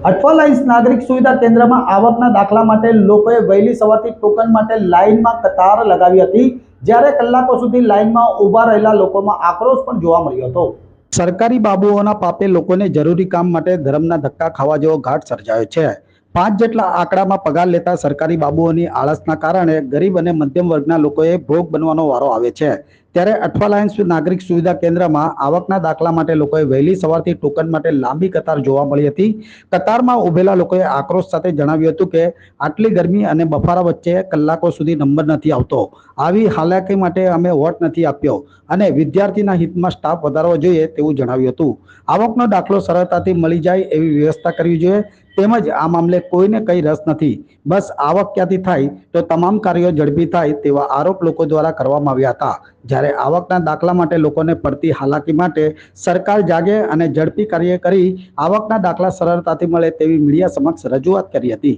Athwa lines નાગરિક સુવિધા કેન્દ્રમાં આવકના દાખલા માટે લોકોએ વહેલી સવારથી ટોકન માટે લાઇનમાં કતાર લગાવી હતી, જ્યારે કલાકો સુધી લાઇનમાં ઊભા રહેલા લોકોમાં આક્રોશ પણ જોવા મળ્યો હતો। સરકારી બાબુઓના પાપે લોકોને જરૂરી કામ માટે ધર્મના ધક્કા ખાવા જેવો ઘાટ સર્જાયો છે। 5 જેટલા આંકડામાં પગાર લેતા સરકારી બાબુઓની આળસના કારણે ગરીબ અને મધ્યમ વર્ગના લોકોએ ભોગ બનવાનો વારો આવે છે। ત્યારે અઠવા લાઇન્સ નાગરિક સુવિધા કેન્દ્રમાં આવકના દાખલા માટે લોકોએ વહેલી સવારથી ટોકન માટે લાંબી કતાર જોવા મળી હતી। કતારમાં ઉભેલા લોકોએ આક્રોશ સાથે જણાવ્યું હતું કે આટલી ગરમી અને બફારા વચ્ચે કલાકો સુધી નંબર નથી આવતો। આવી હાલાકી માટે અમે વોટ નથી આપ્યો અને વિદ્યાર્થીના હિતમાં સ્ટાફ વધારવો જોઈએ તેવું જણાવ્યું હતું। આવકનો દાખલો સરળતાથી મળી જાય એવી વ્યવસ્થા કરવી જોઈએ, તેમજ આ મામલે કોઈને કંઈ રસ નથી, બસ આવક ક્યાંથી થાય તો તમામ કાર્યો ઝડપી થાય તેવા આરોપ લોકો દ્વારા કરવામાં આવ્યા હતા। જ્યારે આવકના દાખલા માટે લોકોને પડતી હાલાકી માટે સરકાર જાગે અને ઝડપી કાર્ય કરી આવકના દાખલા સરળતાથી મળે તેવી મીડિયા સમક્ષ રજૂઆત કરી હતી।